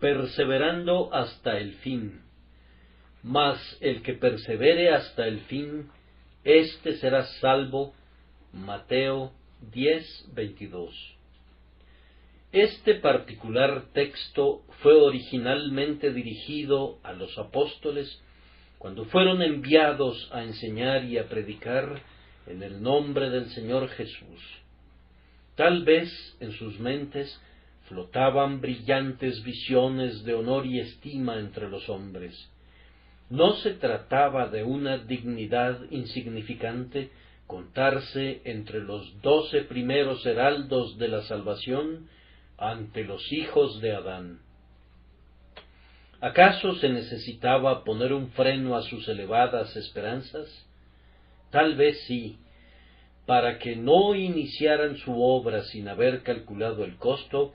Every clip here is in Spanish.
perseverando hasta el fin. Mas el que persevere hasta el fin, éste será salvo. Mateo 10:22. Este particular texto fue originalmente dirigido a los apóstoles cuando fueron enviados a enseñar y a predicar en el nombre del Señor Jesús. Tal vez en sus mentes flotaban brillantes visiones de honor y estima entre los hombres. No se trataba de una dignidad insignificante contarse entre los 12 primeros heraldos de la salvación ante los hijos de Adán. ¿Acaso se necesitaba poner un freno a sus elevadas esperanzas? Tal vez sí, para que no iniciaran su obra sin haber calculado el costo.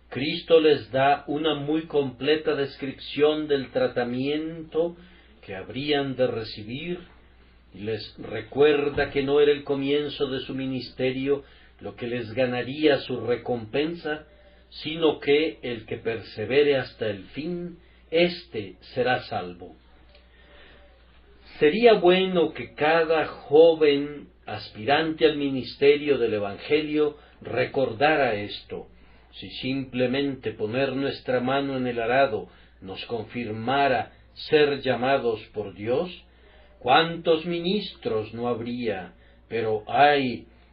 Cristo les da una muy completa descripción del tratamiento que habrían de recibir y les recuerda que no era el comienzo de su ministerio lo que les ganaría su recompensa, sino que el que persevere hasta el fin, éste será salvo. Sería bueno que cada joven aspirante al ministerio del Evangelio recordara esto. Si simplemente poner nuestra mano en el arado nos confirmara ser llamados por Dios, ¿cuántos ministros no habría? Pero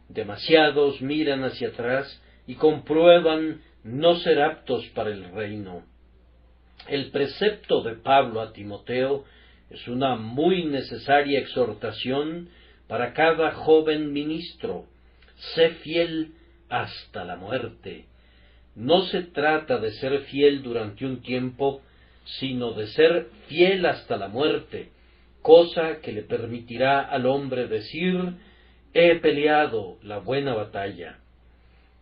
demasiados miran hacia atrás y comprueban no ser aptos para el reino. El precepto de Pablo a Timoteo es una muy necesaria exhortación para cada joven ministro. Sé fiel hasta la muerte. No se trata de ser fiel durante un tiempo, sino de ser fiel hasta la muerte, cosa que le permitirá al hombre decir: he peleado la buena batalla.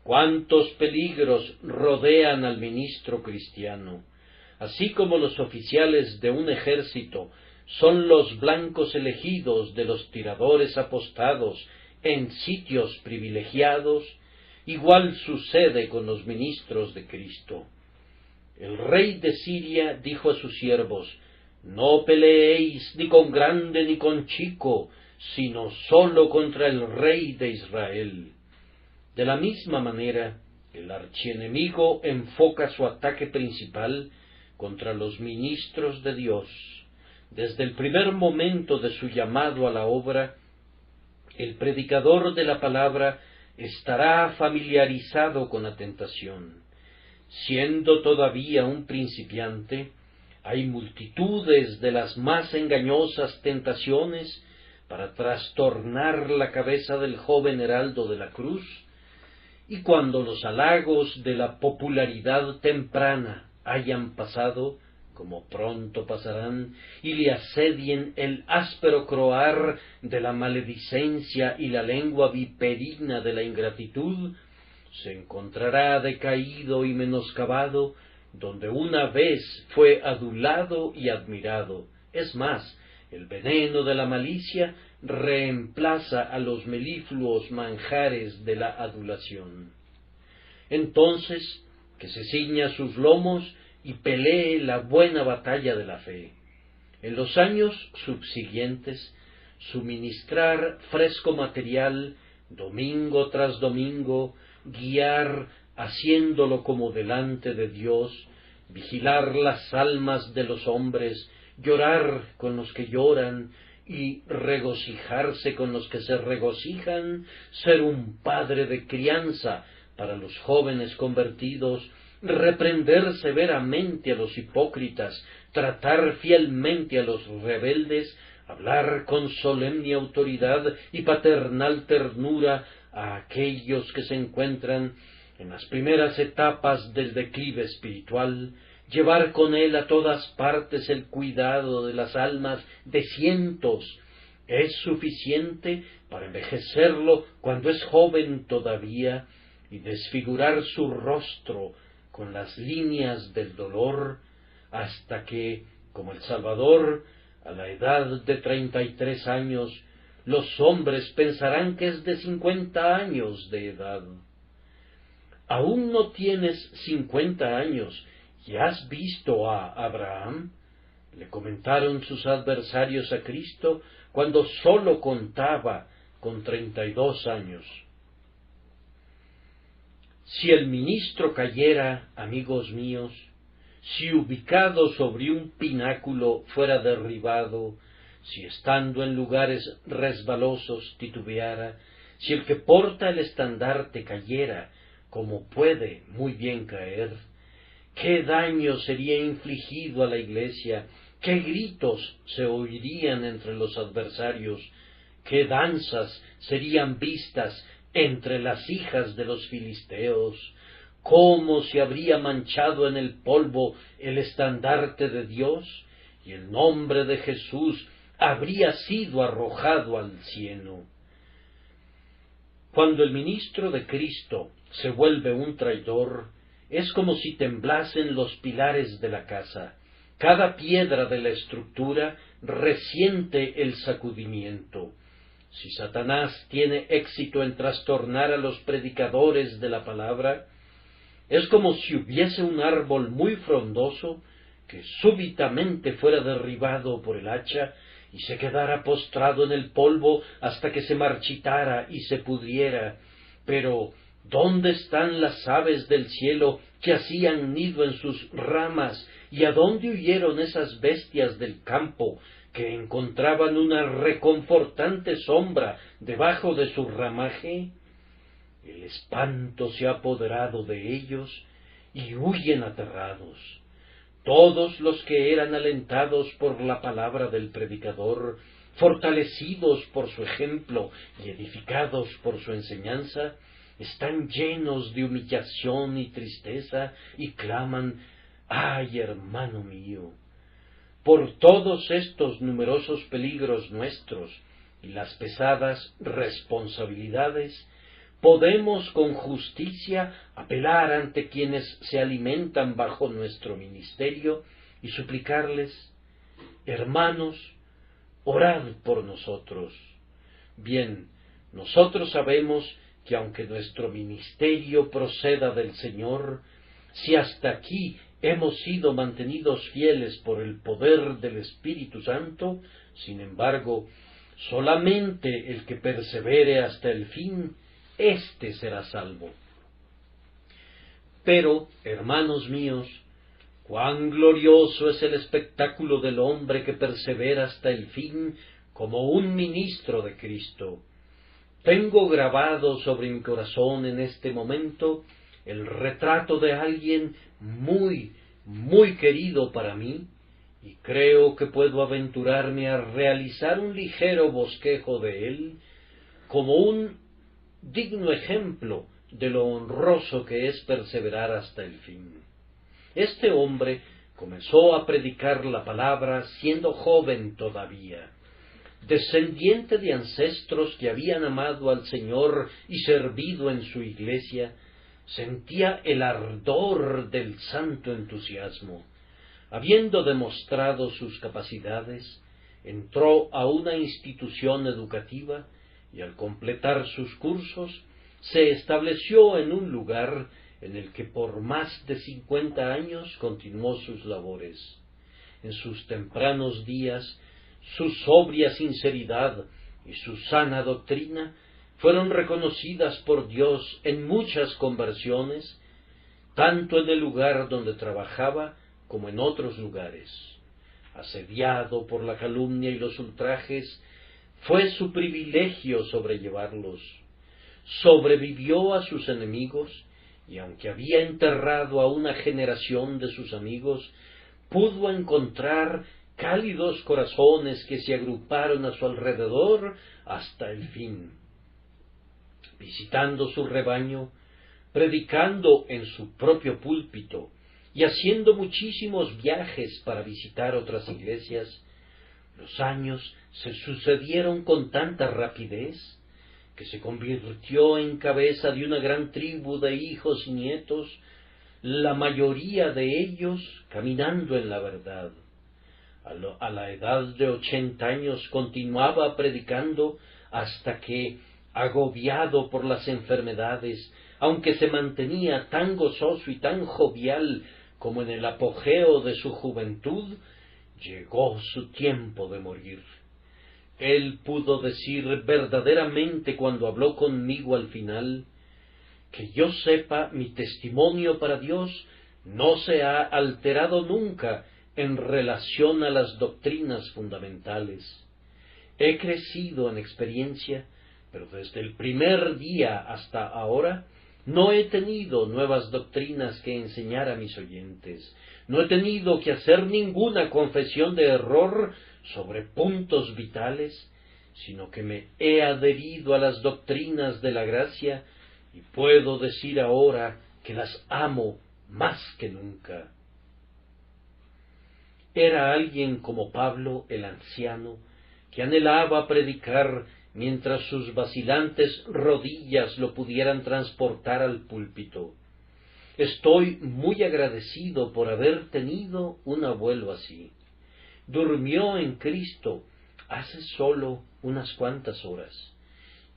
¿Cuántos peligros rodean al ministro cristiano? Así como los oficiales de un ejército son los blancos elegidos de los tiradores apostados en sitios privilegiados, igual sucede con los ministros de Cristo. El rey de Siria dijo a sus siervos: no peleéis ni con grande ni con chico, sino sólo contra el rey de Israel. De la misma manera, el archienemigo enfoca su ataque principal contra los ministros de Dios. Desde el primer momento de su llamado a la obra, el predicador de la palabra estará familiarizado con la tentación. Siendo todavía un principiante, hay multitudes de las más engañosas tentaciones para trastornar la cabeza del joven heraldo de la cruz, y cuando los halagos de la popularidad temprana hayan pasado, como pronto pasarán, y le asedien el áspero croar de la maledicencia y la lengua viperina de la ingratitud, se encontrará decaído y menoscabado donde una vez fue adulado y admirado. Es más, el veneno de la malicia reemplaza a los melifluos manjares de la adulación. Entonces, que se ciña sus lomos y pelee la buena batalla de la fe. En los años subsiguientes, suministrar fresco material, domingo tras domingo, guiar haciéndolo como delante de Dios, vigilar las almas de los hombres, llorar con los que lloran y regocijarse con los que se regocijan, ser un padre de crianza para los jóvenes convertidos, reprender severamente a los hipócritas, tratar fielmente a los rebeldes, hablar con solemne autoridad y paternal ternura a aquellos que se encuentran en las primeras etapas del declive espiritual, llevar con él a todas partes el cuidado de las almas de cientos, es suficiente para envejecerlo cuando es joven todavía y desfigurar su rostro con las líneas del dolor, hasta que, como el Salvador, a la edad de 33 años, los hombres pensarán que es de 50 años de edad. Aún no tienes 50 años ¿Y has visto a Abraham? Le comentaron sus adversarios a Cristo cuando sólo contaba con 32 años. Si el ministro cayera, amigos míos, si ubicado sobre un pináculo fuera derribado, si estando en lugares resbalosos titubeara, si el que porta el estandarte cayera, como puede muy bien caer, qué daño sería infligido a la Iglesia, qué gritos se oirían entre los adversarios, qué danzas serían vistas entre las hijas de los filisteos, cómo se habría manchado en el polvo el estandarte de Dios, y el nombre de Jesús habría sido arrojado al cielo. Cuando el ministro de Cristo se vuelve un traidor, es como si temblasen los pilares de la casa. Cada piedra de la estructura resiente el sacudimiento. Si Satanás tiene éxito en trastornar a los predicadores de la palabra, es como si hubiese un árbol muy frondoso que súbitamente fuera derribado por el hacha y se quedara postrado en el polvo hasta que se marchitara y se pudriera. Pero ¿dónde están las aves del cielo que hacían nido en sus ramas? ¿Y a dónde huyeron esas bestias del campo que encontraban una reconfortante sombra debajo de su ramaje? El espanto se ha apoderado de ellos y huyen aterrados. Todos los que eran alentados por la palabra del predicador, fortalecidos por su ejemplo y edificados por su enseñanza, están llenos de humillación y tristeza y claman: ¡ay, hermano mío! Por todos estos numerosos peligros nuestros y las pesadas responsabilidades, podemos con justicia apelar ante quienes se alimentan bajo nuestro ministerio y suplicarles: hermanos, orad por nosotros. Bien, nosotros sabemos que aunque nuestro ministerio proceda del Señor, si hasta aquí hemos sido mantenidos fieles por el poder del Espíritu Santo, sin embargo, solamente el que persevere hasta el fin, éste será salvo. Pero, hermanos míos, cuán glorioso es el espectáculo del hombre que persevera hasta el fin como un ministro de Cristo. Tengo grabado sobre mi corazón en este momento el retrato de alguien muy, muy querido para mí, y creo que puedo aventurarme a realizar un ligero bosquejo de él como un digno ejemplo de lo honroso que es perseverar hasta el fin. Este hombre comenzó a predicar la palabra siendo joven todavía. Descendiente de ancestros que habían amado al Señor y servido en su iglesia, sentía el ardor del santo entusiasmo. Habiendo demostrado sus capacidades, entró a una institución educativa y al completar sus cursos se estableció en un lugar en el que por más de 50 años continuó sus labores. En sus tempranos días, su sobria sinceridad y su sana doctrina fueron reconocidas por Dios en muchas conversiones, tanto en el lugar donde trabajaba como en otros lugares. Asediado por la calumnia y los ultrajes, fue su privilegio sobrellevarlos. Sobrevivió a sus enemigos, y aunque había enterrado a una generación de sus amigos, pudo encontrar cálidos corazones que se agruparon a su alrededor hasta el fin. Visitando su rebaño, predicando en su propio púlpito y haciendo muchísimos viajes para visitar otras iglesias, los años se sucedieron con tanta rapidez que se convirtió en cabeza de una gran tribu de hijos y nietos, la mayoría de ellos caminando en la verdad. A la edad de 80 años continuaba predicando hasta que, agobiado por las enfermedades, aunque se mantenía tan gozoso y tan jovial como en el apogeo de su juventud, llegó su tiempo de morir. Él pudo decir verdaderamente cuando habló conmigo al final: que yo sepa, mi testimonio para Dios no se ha alterado nunca en relación a las doctrinas fundamentales. He crecido en experiencia, pero desde el primer día hasta ahora no he tenido nuevas doctrinas que enseñar a mis oyentes. No he tenido que hacer ninguna confesión de error sobre puntos vitales, sino que me he adherido a las doctrinas de la gracia y puedo decir ahora que las amo más que nunca. Era alguien como Pablo el anciano, que anhelaba predicar mientras sus vacilantes rodillas lo pudieran transportar al púlpito. Estoy muy agradecido por haber tenido un abuelo así. Durmió en Cristo hace solo unas cuantas horas,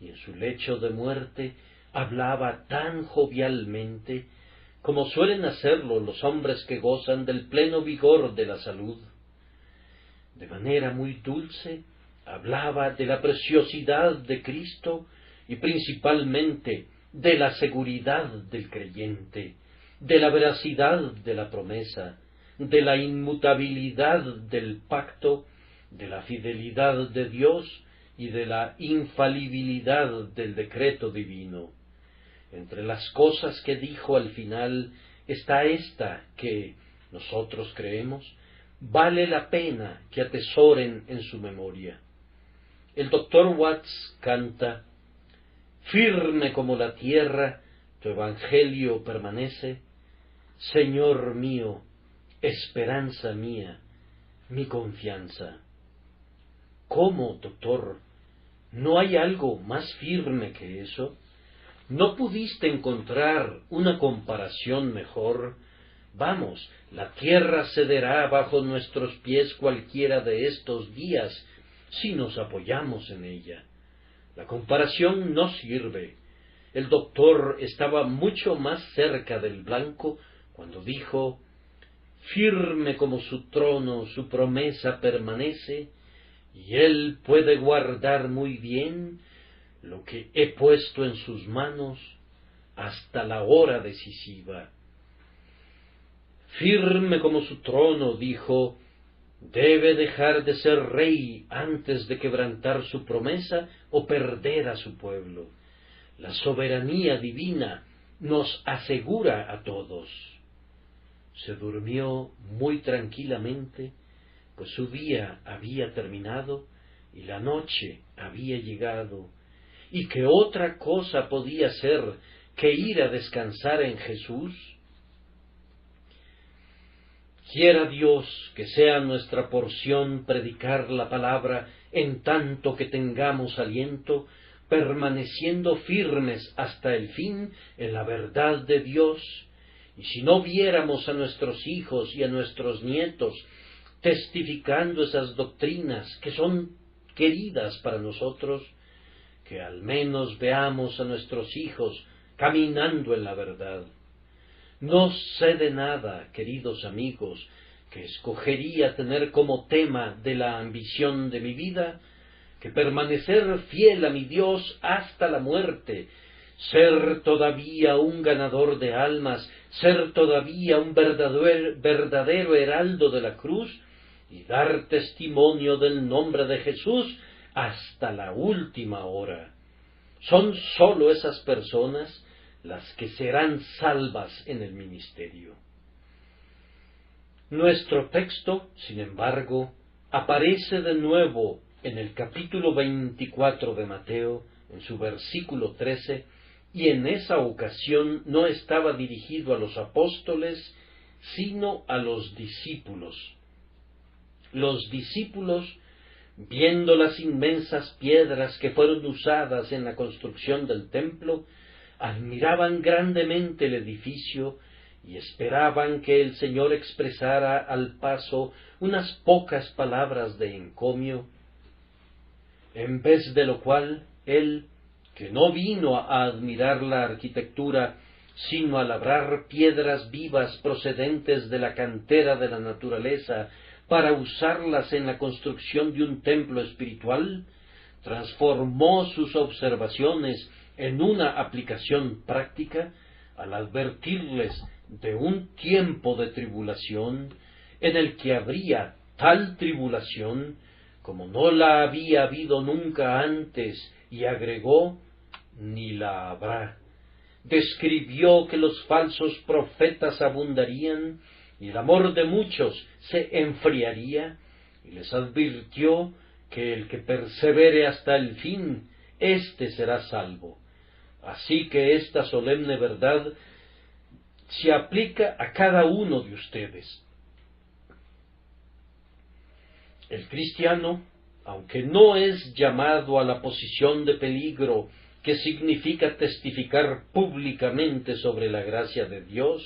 y en su lecho de muerte hablaba tan jovialmente como suelen hacerlo los hombres que gozan del pleno vigor de la salud. De manera muy dulce hablaba de la preciosidad de Cristo y principalmente de la seguridad del creyente, de la veracidad de la promesa, de la inmutabilidad del pacto, de la fidelidad de Dios y de la infalibilidad del decreto divino. Entre las cosas que dijo al final está esta que, nosotros creemos, vale la pena que atesoren en su memoria. El doctor Watts canta: firme como la tierra, tu evangelio permanece, Señor mío, esperanza mía, mi confianza. ¿Cómo, doctor? ¿No hay algo más firme que eso? ¿No pudiste encontrar una comparación mejor? Vamos, la tierra cederá bajo nuestros pies cualquiera de estos días si nos apoyamos en ella. La comparación no sirve. El doctor estaba mucho más cerca del blanco cuando dijo: firme como su trono, su promesa permanece, y él puede guardar muy bien lo que he puesto en sus manos hasta la hora decisiva. Firme como su trono, dijo, debe dejar de ser rey antes de quebrantar su promesa o perder a su pueblo. La soberanía divina nos asegura a todos. Se durmió muy tranquilamente, pues su día había terminado y la noche había llegado. ¿Y qué otra cosa podía ser que ir a descansar en Jesús? Quiera Dios que sea nuestra porción predicar la palabra en tanto que tengamos aliento, permaneciendo firmes hasta el fin en la verdad de Dios. Y si no viéramos a nuestros hijos y a nuestros nietos testificando esas doctrinas que son queridas para nosotros, que al menos veamos a nuestros hijos caminando en la verdad. No sé de nada, queridos amigos, que escogería tener como tema de la ambición de mi vida que permanecer fiel a mi Dios hasta la muerte, ser todavía un ganador de almas, ser todavía un verdadero heraldo de la cruz y dar testimonio del nombre de Jesús hasta la última hora. Son sólo esas personas las que serán salvas en el ministerio. Nuestro texto, sin embargo, aparece de nuevo en el capítulo 24 de Mateo, en su versículo 13, y en esa ocasión no estaba dirigido a los apóstoles, sino a los discípulos. Los discípulos, viendo las inmensas piedras que fueron usadas en la construcción del templo, admiraban grandemente el edificio y esperaban que el Señor expresara al paso unas pocas palabras de encomio, en vez de lo cual él, que no vino a admirar la arquitectura, sino a labrar piedras vivas procedentes de la cantera de la naturaleza para usarlas en la construcción de un templo espiritual, transformó sus observaciones en una aplicación práctica al advertirles de un tiempo de tribulación en el que habría tal tribulación como no la había habido nunca antes, y agregó, ni la habrá. Describió que los falsos profetas abundarían y el amor de muchos se enfriaría, y les advirtió que el que persevere hasta el fin, éste será salvo. Así que esta solemne verdad se aplica a cada uno de ustedes. El cristiano, aunque no es llamado a la posición de peligro que significa testificar públicamente sobre la gracia de Dios,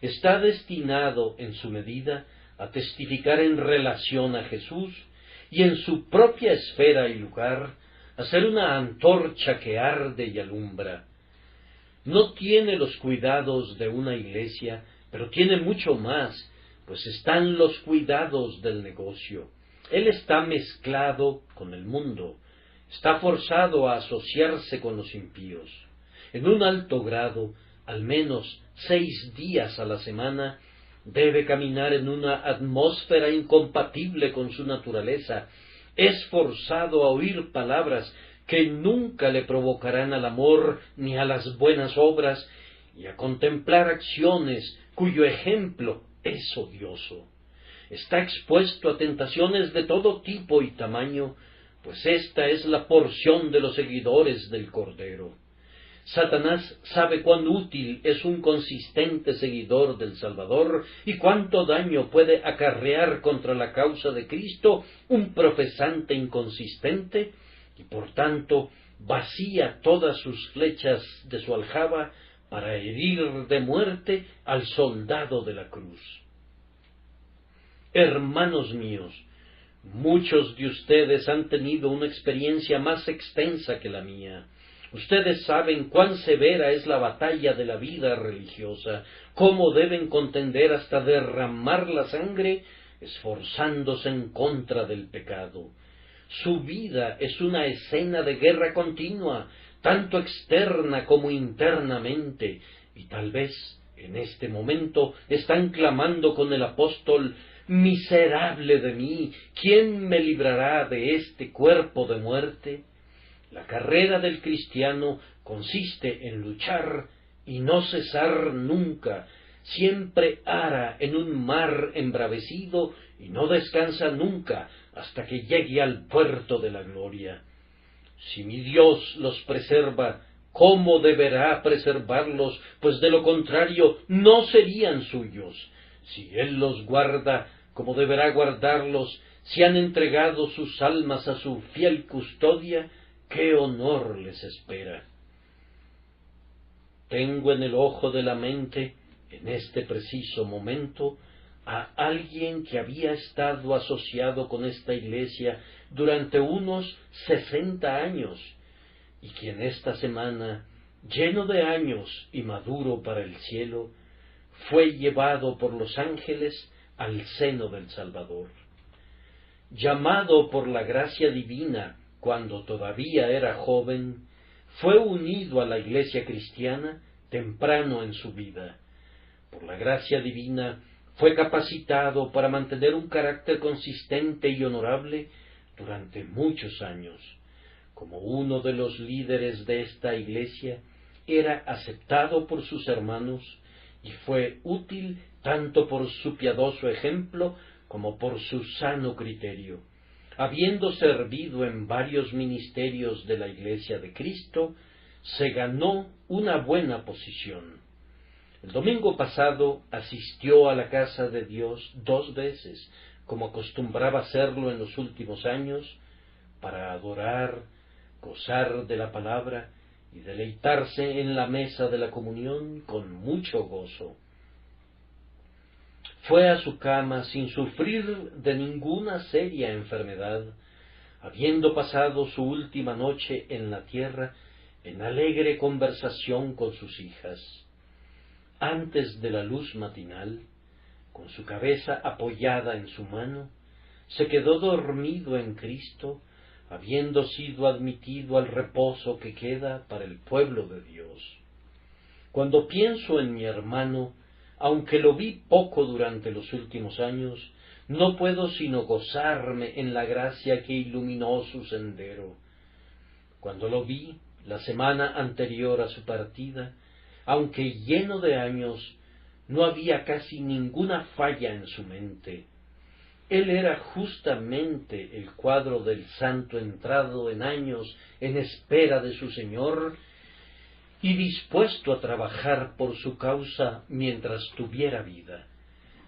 está destinado en su medida a testificar en relación a Jesús y en su propia esfera y lugar, a ser una antorcha que arde y alumbra. No tiene los cuidados de una iglesia, pero tiene mucho más, pues están los cuidados del negocio. Él está mezclado con el mundo, está forzado a asociarse con los impíos. En un alto grado, al menos 6 días a la semana, debe caminar en una atmósfera incompatible con su naturaleza. Es forzado a oír palabras que nunca le provocarán al amor ni a las buenas obras, y a contemplar acciones cuyo ejemplo es odioso. Está expuesto a tentaciones de todo tipo y tamaño, pues esta es la porción de los seguidores del Cordero. Satanás sabe cuán útil es un consistente seguidor del Salvador y cuánto daño puede acarrear contra la causa de Cristo un profesante inconsistente, y por tanto vacía todas sus flechas de su aljaba para herir de muerte al soldado de la cruz. Hermanos míos, muchos de ustedes han tenido una experiencia más extensa que la mía. Ustedes saben cuán severa es la batalla de la vida religiosa, cómo deben contender hasta derramar la sangre, esforzándose en contra del pecado. Su vida es una escena de guerra continua, tanto externa como internamente, y tal vez en este momento están clamando con el apóstol: «Miserable de mí, ¿quién me librará de este cuerpo de muerte?». La carrera del cristiano consiste en luchar y no cesar nunca. Siempre ara en un mar embravecido y no descansa nunca hasta que llegue al puerto de la gloria. Si mi Dios los preserva, ¿cómo deberá preservarlos? Pues de lo contrario no serían suyos. Si Él los guarda, ¿cómo deberá guardarlos? Si han entregado sus almas a su fiel custodia, ¿qué honor les espera? Tengo en el ojo de la mente, en este preciso momento, a alguien que había estado asociado con esta iglesia durante unos 60 años, y quien esta semana, lleno de años y maduro para el cielo, fue llevado por los ángeles al seno del Salvador. Llamado por la gracia divina cuando todavía era joven, fue unido a la iglesia cristiana temprano en su vida. Por la gracia divina fue capacitado para mantener un carácter consistente y honorable durante muchos años. Como uno de los líderes de esta iglesia, era aceptado por sus hermanos y fue útil tanto por su piadoso ejemplo como por su sano criterio. Habiendo servido en varios ministerios de la Iglesia de Cristo, se ganó una buena posición. El domingo pasado asistió a la casa de Dios 2 veces, como acostumbraba hacerlo en los últimos años, para adorar, gozar de la palabra y deleitarse en la mesa de la comunión con mucho gozo. Fue a su cama sin sufrir de ninguna seria enfermedad, habiendo pasado su última noche en la tierra en alegre conversación con sus hijas. antes de la luz matinal, con su cabeza apoyada en su mano, se quedó dormido en Cristo, habiendo sido admitido al reposo que queda para el pueblo de Dios. Cuando pienso en mi hermano, aunque lo vi poco durante los últimos años, no puedo sino gozarme en la gracia que iluminó su sendero. Cuando lo vi la semana anterior a su partida, aunque lleno de años, no había casi ninguna falla en su mente. Él era justamente el cuadro del santo entrado en años en espera de su Señor y dispuesto a trabajar por su causa mientras tuviera vida.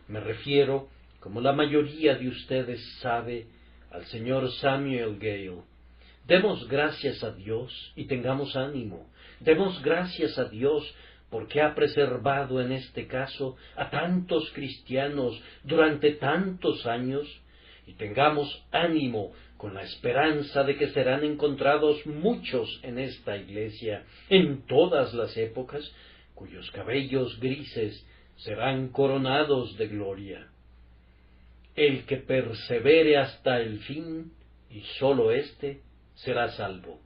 Me refiero, como la mayoría de ustedes sabe, al señor Samuel Gale. Demos gracias a Dios y tengamos ánimo. Demos gracias a Dios porque ha preservado en este caso a tantos cristianos durante tantos años, y tengamos ánimo con la esperanza de que serán encontrados muchos en esta iglesia, en todas las épocas, cuyos cabellos grises serán coronados de gloria. El que persevere hasta el fin, y sólo éste, será salvo.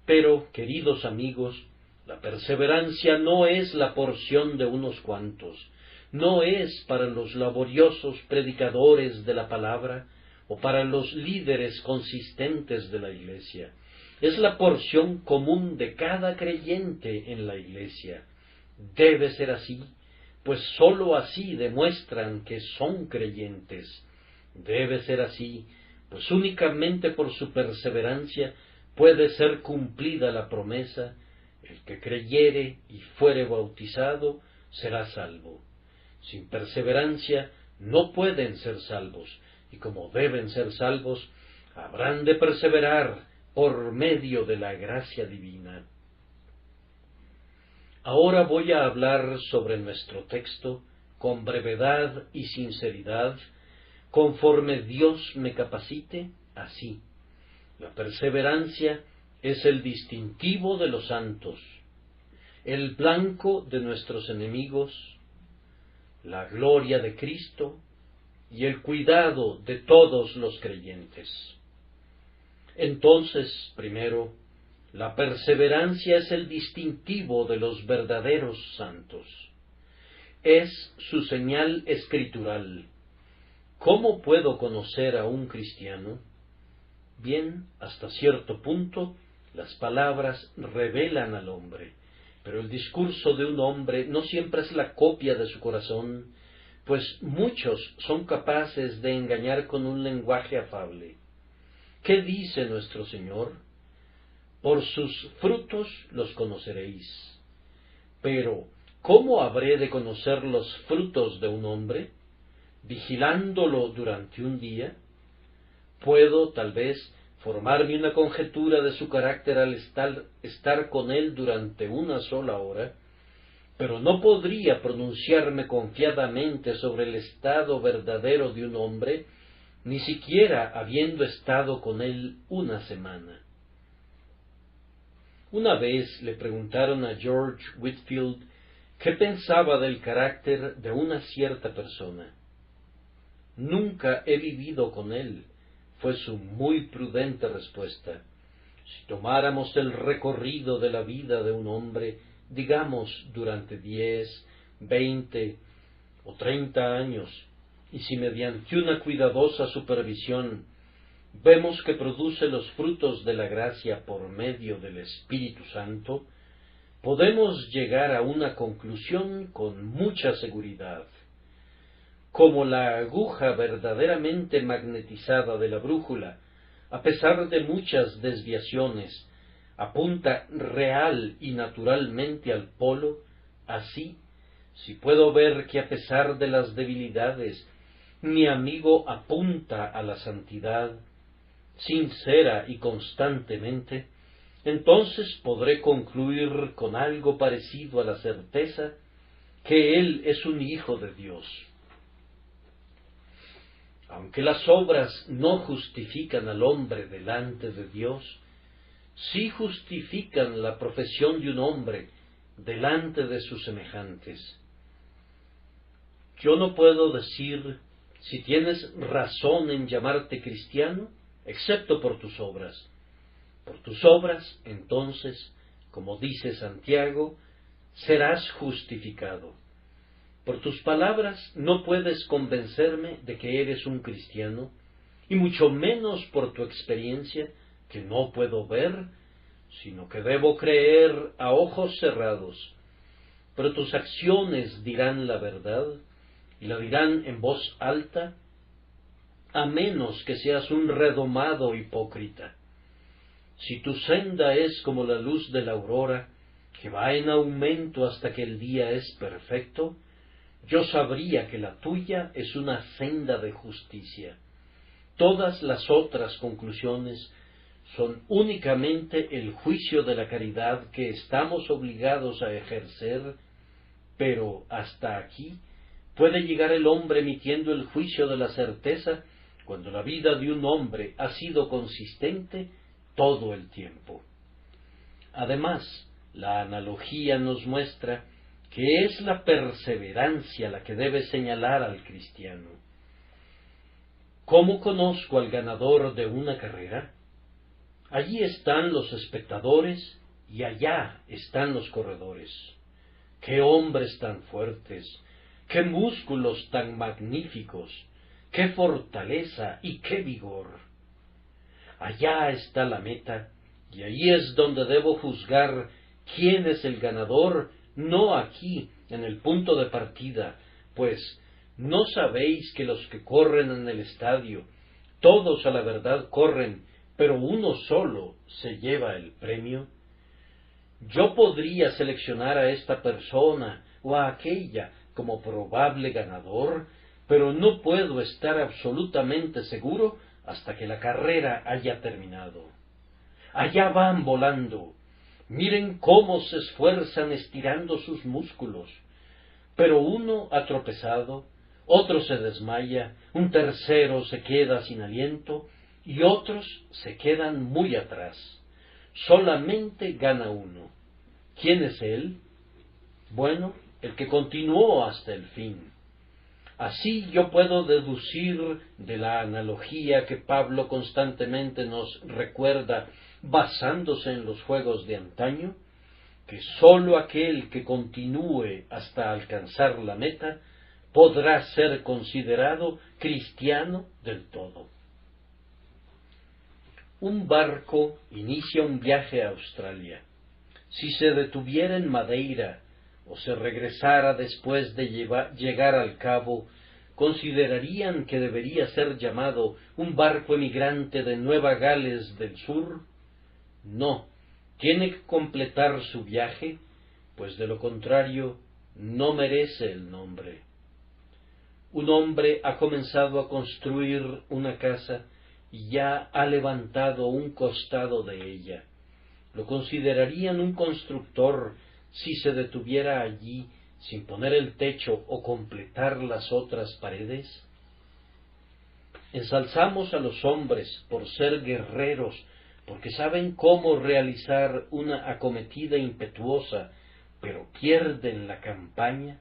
Pero, queridos amigos, la perseverancia no es la porción de unos cuantos, no es para los laboriosos predicadores de la palabra o para los líderes consistentes de la iglesia. Es la porción común de cada creyente en la iglesia. Debe ser así, pues sólo así demuestran que son creyentes. Debe ser así, pues únicamente por su perseverancia puede ser cumplida la promesa: el que creyere y fuere bautizado será salvo. Sin perseverancia no pueden ser salvos, y como deben ser salvos, habrán de perseverar por medio de la gracia divina. Ahora voy a hablar sobre nuestro texto con brevedad y sinceridad, conforme Dios me capacite, así. La perseverancia es el distintivo de los santos, el blanco de nuestros enemigos, la gloria de Cristo y el cuidado de todos los creyentes. Entonces, primero, la perseverancia es el distintivo de los verdaderos santos. Es su señal escritural. ¿Cómo puedo conocer a un cristiano? Bien, hasta cierto punto, las palabras revelan al hombre, pero el discurso de un hombre no siempre es la copia de su corazón, pues muchos son capaces de engañar con un lenguaje afable. ¿Qué dice nuestro Señor? Por sus frutos los conoceréis. Pero, ¿cómo habré de conocer los frutos de un hombre? ¿Vigilándolo durante un día? Puedo, tal vez, formarme una conjetura de su carácter al estar con él durante una sola hora, pero no podría pronunciarme confiadamente sobre el estado verdadero de un hombre, ni siquiera habiendo estado con él una semana. Una vez le preguntaron a George Whitefield qué pensaba del carácter de una cierta persona. «Nunca he vivido con él», fue su muy prudente respuesta. Si tomáramos el recorrido de la vida de un hombre, digamos durante 10, 20 o 30 años, y si mediante una cuidadosa supervisión vemos que produce los frutos de la gracia por medio del Espíritu Santo, podemos llegar a una conclusión con mucha seguridad. Como la aguja verdaderamente magnetizada de la brújula, a pesar de muchas desviaciones, apunta real y naturalmente al polo, así, si puedo ver que a pesar de las debilidades, mi amigo apunta a la santidad, sincera y constantemente, entonces podré concluir con algo parecido a la certeza que él es un hijo de Dios. Aunque las obras no justifican al hombre delante de Dios, sí justifican la profesión de un hombre delante de sus semejantes. Yo no puedo decir si tienes razón en llamarte cristiano, excepto por tus obras. Por tus obras, entonces, como dice Santiago, serás justificado. Por tus palabras no puedes convencerme de que eres un cristiano, y mucho menos por tu experiencia, que no puedo ver, sino que debo creer a ojos cerrados. Pero tus acciones dirán la verdad, y la dirán en voz alta, a menos que seas un redomado hipócrita. Si tu senda es como la luz de la aurora, que va en aumento hasta que el día es perfecto, yo sabría que la tuya es una senda de justicia. Todas las otras conclusiones son únicamente el juicio de la caridad que estamos obligados a ejercer, pero hasta aquí puede llegar el hombre emitiendo el juicio de la certeza cuando la vida de un hombre ha sido consistente todo el tiempo. Además, la analogía nos muestra que es la perseverancia la que debe señalar al cristiano. ¿Cómo conozco al ganador de una carrera? Allí están los espectadores y allá están los corredores. ¡Qué hombres tan fuertes! ¡Qué músculos tan magníficos! ¡Qué fortaleza y qué vigor! Allá está la meta, y ahí es donde debo juzgar quién es el ganador, no aquí, en el punto de partida, pues ¿no sabéis que los que corren en el estadio, todos a la verdad corren, pero uno solo se lleva el premio? Yo podría seleccionar a esta persona o a aquella como probable ganador, pero no puedo estar absolutamente seguro hasta que la carrera haya terminado. Allá van volando. Miren cómo se esfuerzan estirando sus músculos. Pero uno ha tropezado, otro se desmaya, un tercero se queda sin aliento y otros se quedan muy atrás. Solamente gana uno. ¿Quién es él? Bueno, el que continuó hasta el fin. Así yo puedo deducir de la analogía que Pablo constantemente nos recuerda basándose en los juegos de antaño, que sólo aquel que continúe hasta alcanzar la meta podrá ser considerado cristiano del todo. Un barco inicia un viaje a Australia. Si se detuviera en Madeira o se regresara después de llegar al cabo, ¿considerarían que debería ser llamado un barco emigrante de Nueva Gales del Sur? No, tiene que completar su viaje, pues de lo contrario no merece el nombre. Un hombre ha comenzado a construir una casa y ya ha levantado un costado de ella. ¿Lo considerarían un constructor si se detuviera allí sin poner el techo o completar las otras paredes? Ensalzamos a los hombres por ser guerreros, porque saben cómo realizar una acometida impetuosa, pero pierden la campaña.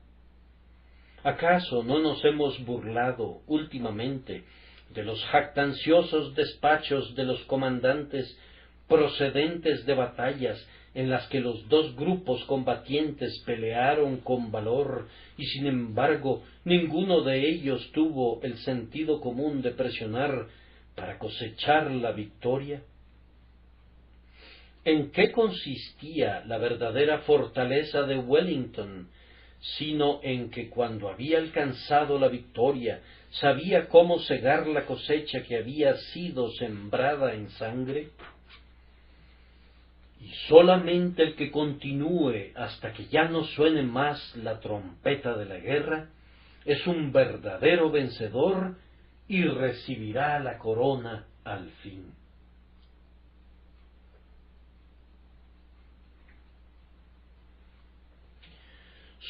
¿Acaso no nos hemos burlado últimamente de los jactanciosos despachos de los comandantes procedentes de batallas en las que los dos grupos combatientes pelearon con valor y sin embargo ninguno de ellos tuvo el sentido común de presionar para cosechar la victoria? ¿En qué consistía la verdadera fortaleza de Wellington, sino en que cuando había alcanzado la victoria sabía cómo cegar la cosecha que había sido sembrada en sangre? Y solamente el que continúe hasta que ya no suene más la trompeta de la guerra es un verdadero vencedor y recibirá la corona al fin.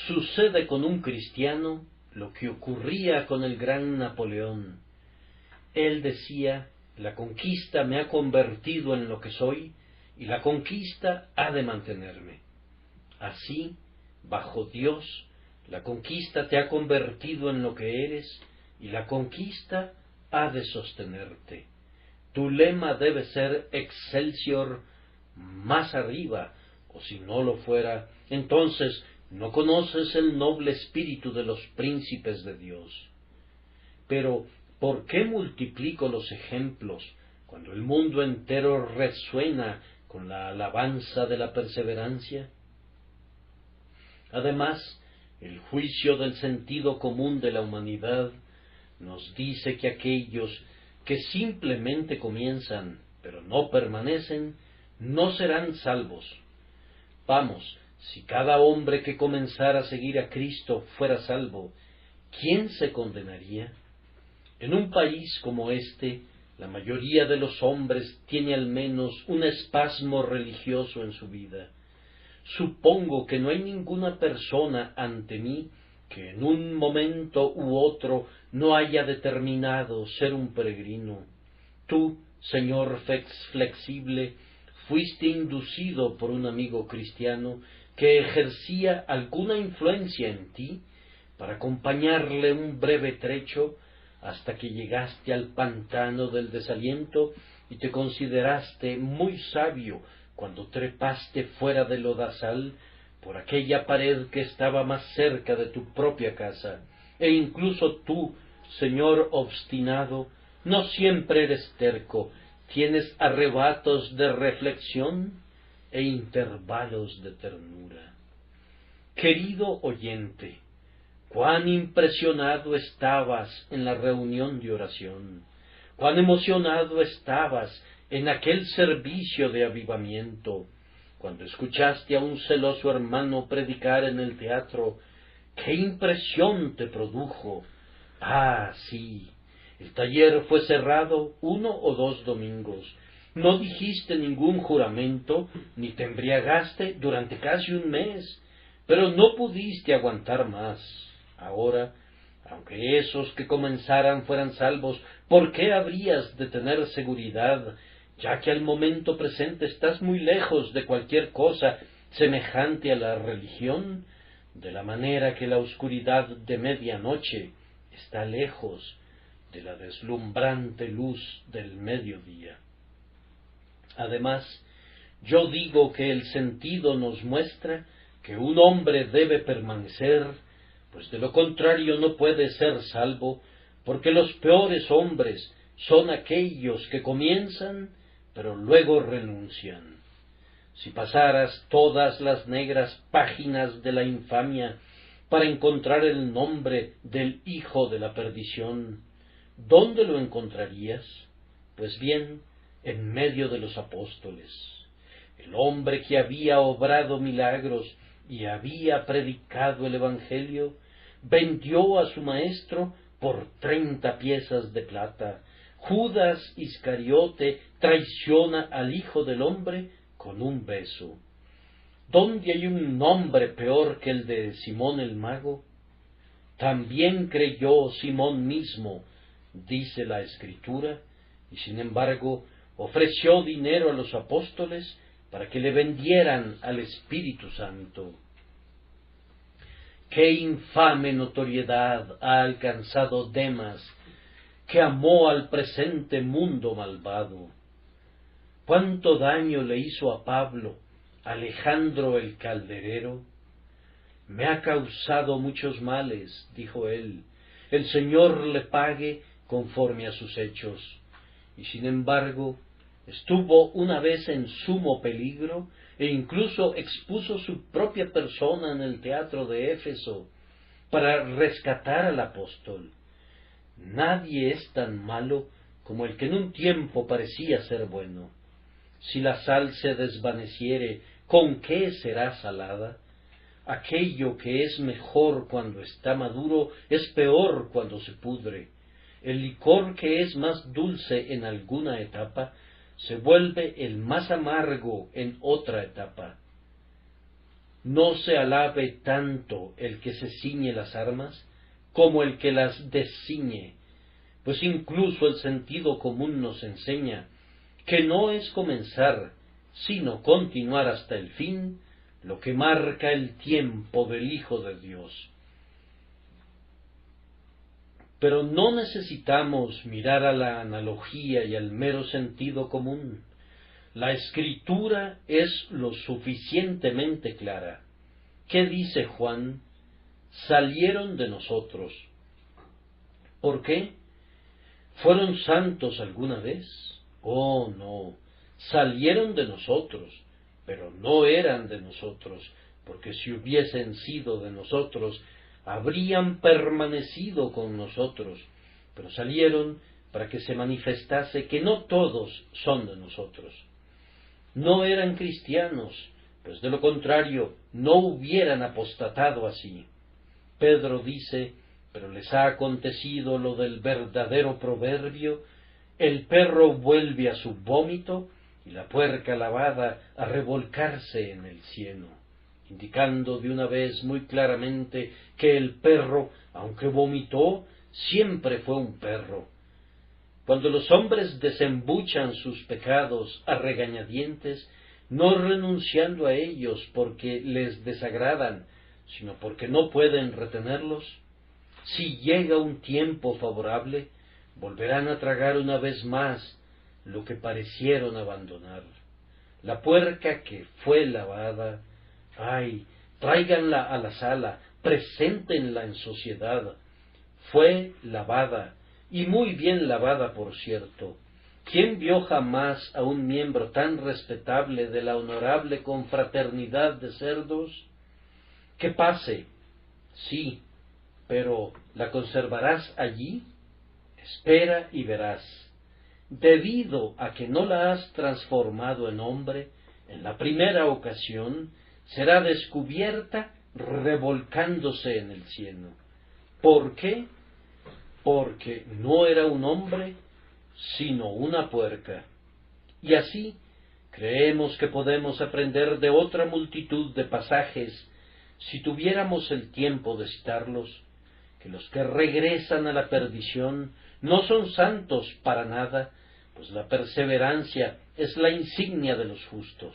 Sucede con un cristiano lo que ocurría con el gran Napoleón. Él decía: la conquista me ha convertido en lo que soy, y la conquista ha de mantenerme. Así, bajo Dios, la conquista te ha convertido en lo que eres, y la conquista ha de sostenerte. Tu lema debe ser Excelsior más arriba, o si no lo fuera, entonces no conoces el noble espíritu de los príncipes de Dios. Pero, ¿por qué multiplico los ejemplos cuando el mundo entero resuena con la alabanza de la perseverancia? Además, el juicio del sentido común de la humanidad nos dice que aquellos que simplemente comienzan, pero no permanecen, no serán salvos. Vamos, si cada hombre que comenzara a seguir a Cristo fuera salvo, ¿quién se condenaría? En un país como este, la mayoría de los hombres tiene al menos un espasmo religioso en su vida. Supongo que no hay ninguna persona ante mí que en un momento u otro no haya determinado ser un peregrino. Tú, señor flexible, fuiste inducido por un amigo cristiano que ejercía alguna influencia en ti para acompañarle un breve trecho hasta que llegaste al pantano del desaliento y te consideraste muy sabio cuando trepaste fuera del lodazal por aquella pared que estaba más cerca de tu propia casa, e incluso tú, señor obstinado, no siempre eres terco, tienes arrebatos de reflexión e intervalos de ternura. Querido oyente, cuán impresionado estabas en la reunión de oración, cuán emocionado estabas en aquel servicio de avivamiento, cuando escuchaste a un celoso hermano predicar en el teatro. ¡Qué impresión te produjo! Ah, sí, el taller fue cerrado 1 o 2 domingos. No dijiste ningún juramento, ni te embriagaste durante casi un mes, pero no pudiste aguantar más. Ahora, aunque esos que comenzaran fueran salvos, ¿por qué habrías de tener seguridad, ya que al momento presente estás muy lejos de cualquier cosa semejante a la religión, de la manera que la oscuridad de medianoche está lejos de la deslumbrante luz del mediodía? Además, yo digo que el sentido nos muestra que un hombre debe permanecer, pues de lo contrario no puede ser salvo, porque los peores hombres son aquellos que comienzan, pero luego renuncian. Si pasaras todas las negras páginas de la infamia para encontrar el nombre del hijo de la perdición, ¿dónde lo encontrarías? Pues bien, en medio de los apóstoles. El hombre que había obrado milagros y había predicado el Evangelio, vendió a su maestro por 30 piezas de plata. Judas Iscariote traiciona al Hijo del Hombre con un beso. ¿Dónde hay un nombre peor que el de Simón el Mago? También creyó Simón mismo, dice la Escritura, y sin embargo ofreció dinero a los apóstoles para que le vendieran al Espíritu Santo. ¡Qué infame notoriedad ha alcanzado Demas, que amó al presente mundo malvado! ¿Cuánto daño le hizo a Pablo Alejandro el calderero? Me ha causado muchos males, dijo él, el Señor le pague conforme a sus hechos. Y sin embargo, estuvo una vez en sumo peligro e incluso expuso su propia persona en el teatro de Éfeso para rescatar al apóstol. Nadie es tan malo como el que en un tiempo parecía ser bueno. Si la sal se desvaneciere, ¿con qué será salada? Aquello que es mejor cuando está maduro es peor cuando se pudre. El licor que es más dulce en alguna etapa se vuelve el más amargo en otra etapa. No se alabe tanto el que se ciñe las armas como el que las desciñe, pues incluso el sentido común nos enseña que no es comenzar, sino continuar hasta el fin, lo que marca el tiempo del Hijo de Dios. Pero no necesitamos mirar a la analogía y al mero sentido común. La Escritura es lo suficientemente clara. ¿Qué dice Juan? Salieron de nosotros. ¿Por qué? ¿Fueron santos alguna vez? Oh, no. Salieron de nosotros, pero no eran de nosotros, porque si hubiesen sido de nosotros, habrían permanecido con nosotros, pero salieron para que se manifestase que no todos son de nosotros. No eran cristianos, pues de lo contrario no hubieran apostatado así. Pedro dice, pero les ha acontecido lo del verdadero proverbio, el perro vuelve a su vómito y la puerca lavada a revolcarse en el cieno, indicando de una vez muy claramente que el perro, aunque vomitó, siempre fue un perro. Cuando los hombres desembuchan sus pecados a regañadientes, no renunciando a ellos porque les desagradan, sino porque no pueden retenerlos, si llega un tiempo favorable, volverán a tragar una vez más lo que parecieron abandonar. La puerca que fue lavada, ¡ay! Tráiganla a la sala, preséntenla en sociedad. Fue lavada, y muy bien lavada, por cierto. ¿Quién vio jamás a un miembro tan respetable de la honorable confraternidad de cerdos? Que pase, sí, pero ¿la conservarás allí? Espera y verás. Debido a que no la has transformado en hombre, en la primera ocasión será descubierta revolcándose en el cieno. ¿Por qué? Porque no era un hombre, sino una puerca. Y así creemos que podemos aprender de otra multitud de pasajes, si tuviéramos el tiempo de citarlos, que los que regresan a la perdición no son santos para nada, pues la perseverancia es la insignia de los justos.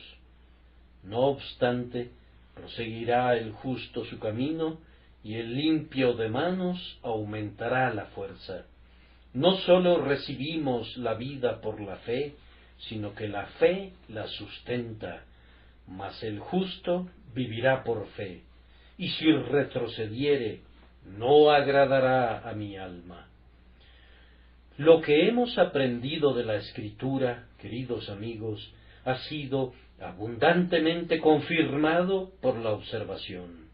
No obstante, proseguirá el justo su camino, y el limpio de manos aumentará la fuerza. No sólo recibimos la vida por la fe, sino que la fe la sustenta, mas el justo vivirá por fe, y si retrocediere, no agradará a mi alma. Lo que hemos aprendido de la Escritura, queridos amigos, ha sido abundantemente confirmado por la observación.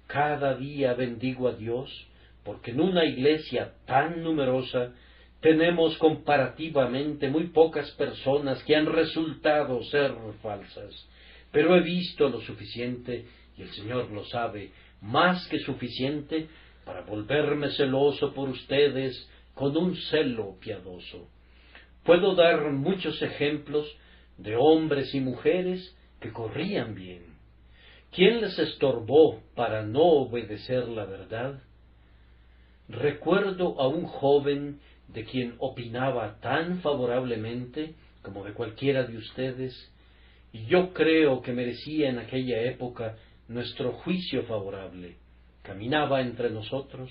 Cada día bendigo a Dios, porque en una iglesia tan numerosa tenemos comparativamente muy pocas personas que han resultado ser falsas, pero he visto lo suficiente, y el Señor lo sabe, más que suficiente, para volverme celoso por ustedes con un celo piadoso. Puedo dar muchos ejemplos de hombres y mujeres que corrían bien. ¿Quién les estorbó para no obedecer la verdad? Recuerdo a un joven de quien opinaba tan favorablemente como de cualquiera de ustedes, y yo creo que merecía en aquella época nuestro juicio favorable. Caminaba entre nosotros,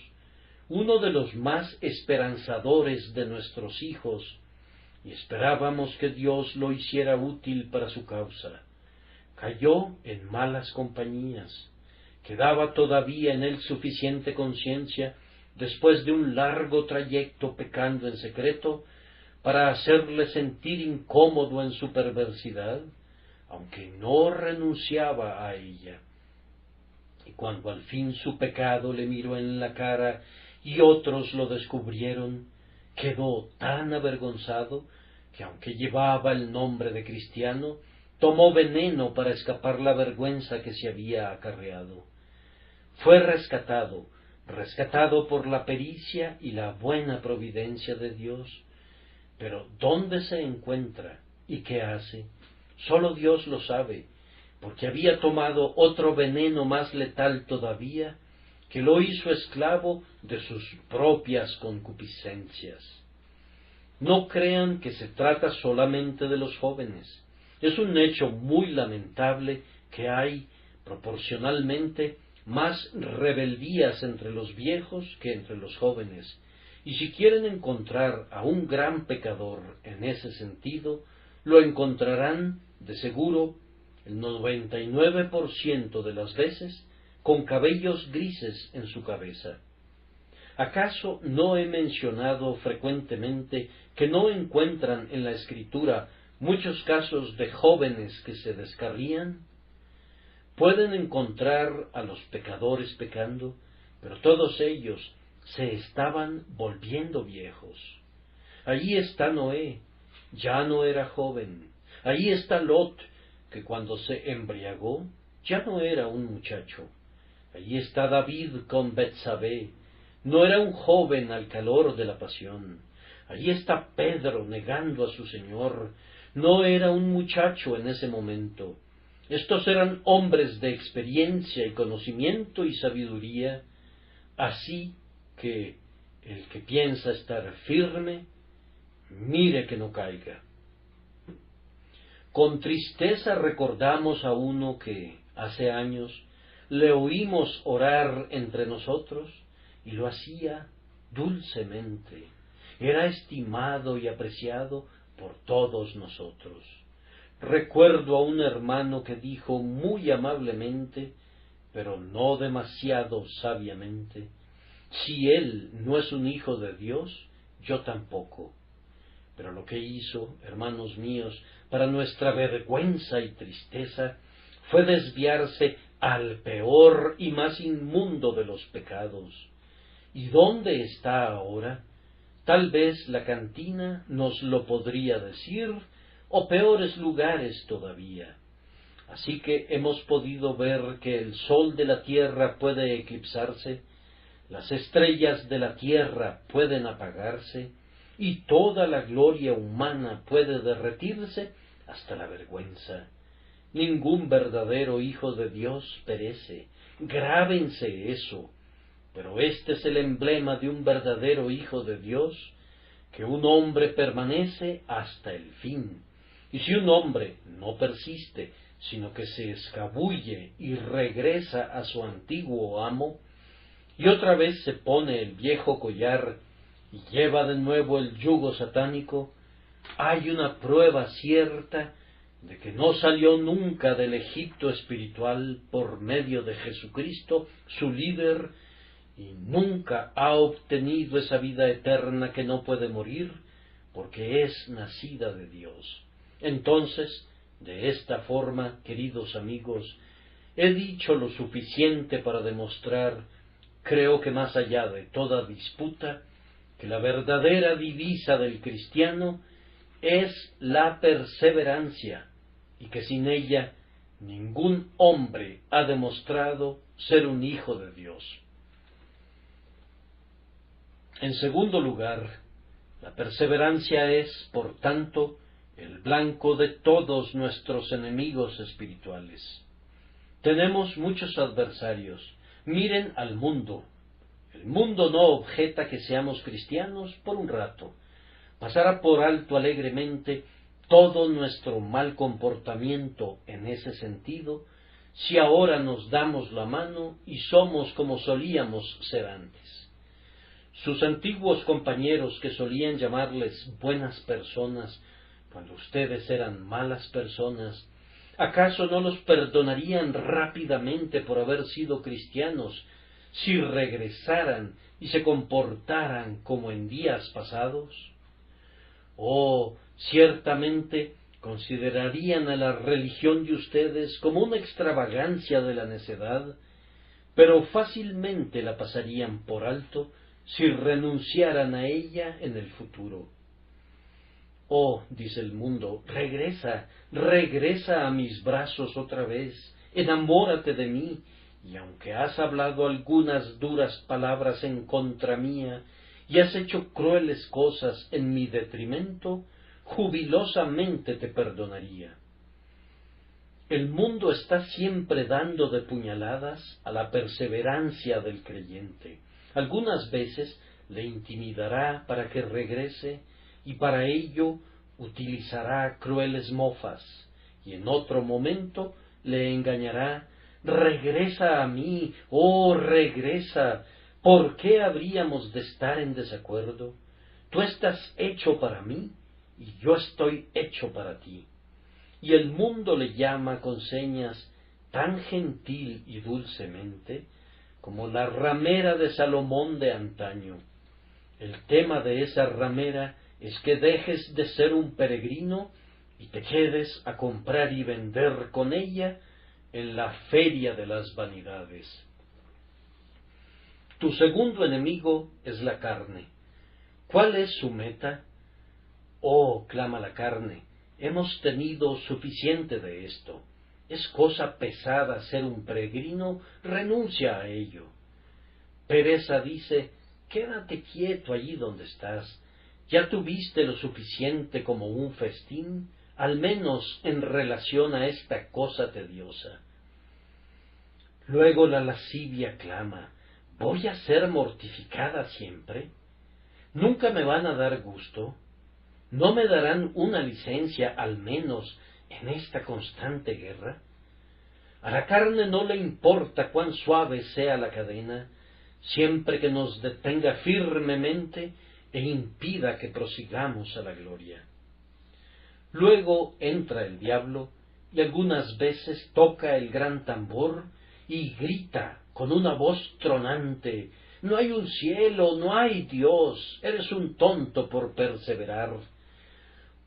uno de los más esperanzadores de nuestros hijos, y esperábamos que Dios lo hiciera útil para su causa. Cayó en malas compañías. Quedaba todavía en él suficiente conciencia, después de un largo trayecto pecando en secreto, para hacerle sentir incómodo en su perversidad, aunque no renunciaba a ella. Y cuando al fin su pecado le miró en la cara y otros lo descubrieron, quedó tan avergonzado que, aunque llevaba el nombre de cristiano, tomó veneno para escapar la vergüenza que se había acarreado. Fue rescatado por la pericia y la buena providencia de Dios. Pero ¿dónde se encuentra y qué hace? Solo Dios lo sabe, porque había tomado otro veneno más letal todavía, que lo hizo esclavo de sus propias concupiscencias. No crean que se trata solamente de los jóvenes. Es un hecho muy lamentable que hay proporcionalmente más rebeldías entre los viejos que entre los jóvenes, y si quieren encontrar a un gran pecador en ese sentido, lo encontrarán, de seguro, el 99% de las veces, con cabellos grises en su cabeza. ¿Acaso no he mencionado frecuentemente que no encuentran en la Escritura muchos casos de jóvenes que se descarrían? Pueden encontrar a los pecadores pecando, pero todos ellos se estaban volviendo viejos. Allí está Noé, ya no era joven. Allí está Lot, que cuando se embriagó ya no era un muchacho. Allí está David con Betsabé, no era un joven al calor de la pasión. Allí está Pedro negando a su Señor, no era un muchacho en ese momento. Estos eran hombres de experiencia y conocimiento y sabiduría, así que el que piensa estar firme, mire que no caiga. Con tristeza recordamos a uno que, hace años, le oímos orar entre nosotros y lo hacía dulcemente. Era estimado y apreciado por todos nosotros. Recuerdo a un hermano que dijo muy amablemente, pero no demasiado sabiamente: si él no es un hijo de Dios, yo tampoco. Pero lo que hizo, hermanos míos, para nuestra vergüenza y tristeza, fue desviarse al peor y más inmundo de los pecados. ¿Y dónde está ahora? Tal vez la cantina nos lo podría decir, o peores lugares todavía. Así que hemos podido ver que el sol de la tierra puede eclipsarse, las estrellas de la tierra pueden apagarse, y toda la gloria humana puede derretirse hasta la vergüenza. Ningún verdadero hijo de Dios perece, grábense eso, pero este es el emblema de un verdadero hijo de Dios, que un hombre permanece hasta el fin. Y si un hombre no persiste, sino que se escabulle y regresa a su antiguo amo, y otra vez se pone el viejo collar y lleva de nuevo el yugo satánico, hay una prueba cierta de que no salió nunca del Egipto espiritual por medio de Jesucristo, su líder, y nunca ha obtenido esa vida eterna que no puede morir, porque es nacida de Dios. Entonces, de esta forma, queridos amigos, he dicho lo suficiente para demostrar, creo que más allá de toda disputa, que la verdadera divisa del cristiano es la perseverancia, y que sin ella ningún hombre ha demostrado ser un hijo de Dios. En segundo lugar, la perseverancia es, por tanto, el blanco de todos nuestros enemigos espirituales. Tenemos muchos adversarios. Miren al mundo. El mundo no objeta que seamos cristianos por un rato. Pasará por alto alegremente todo nuestro mal comportamiento en ese sentido, si ahora nos damos la mano y somos como solíamos ser antes. Sus antiguos compañeros, que solían llamarles buenas personas cuando ustedes eran malas personas, ¿acaso no los perdonarían rápidamente por haber sido cristianos si regresaran y se comportaran como en días pasados? Oh, ciertamente considerarían a la religión de ustedes como una extravagancia de la necedad, pero fácilmente la pasarían por alto si renunciaran a ella en el futuro. Oh, dice el mundo, regresa a mis brazos otra vez, enamórate de mí, y aunque has hablado algunas duras palabras en contra mía, y has hecho crueles cosas en mi detrimento, jubilosamente te perdonaría. El mundo está siempre dando de puñaladas a la perseverancia del creyente. Algunas veces le intimidará para que regrese, y para ello utilizará crueles mofas, y en otro momento le engañará regresa a mí, oh, regresa. ¿Por qué habríamos de estar en desacuerdo? Tú estás hecho para mí y yo estoy hecho para ti. Y el mundo le llama con señas tan gentil y dulcemente como la ramera de Salomón de antaño. El tema de esa ramera es que dejes de ser un peregrino y te quedes a comprar y vender con ella en la feria de las vanidades. Tu segundo enemigo es la carne. ¿Cuál es su meta? Oh, clama la carne, hemos tenido suficiente de esto. Es cosa pesada ser un peregrino, renuncia a ello. Pereza dice, quédate quieto allí donde estás. Ya tuviste lo suficiente como un festín, al menos en relación a esta cosa tediosa. Luego la lascivia clama, ¿voy a ser mortificada siempre? ¿Nunca me van a dar gusto? ¿No me darán una licencia al menos en esta constante guerra? A la carne no le importa cuán suave sea la cadena, siempre que nos detenga firmemente e impida que prosigamos a la gloria. Luego entra el diablo y algunas veces toca el gran tambor y grita con una voz tronante, no hay un cielo, no hay Dios, eres un tonto por perseverar.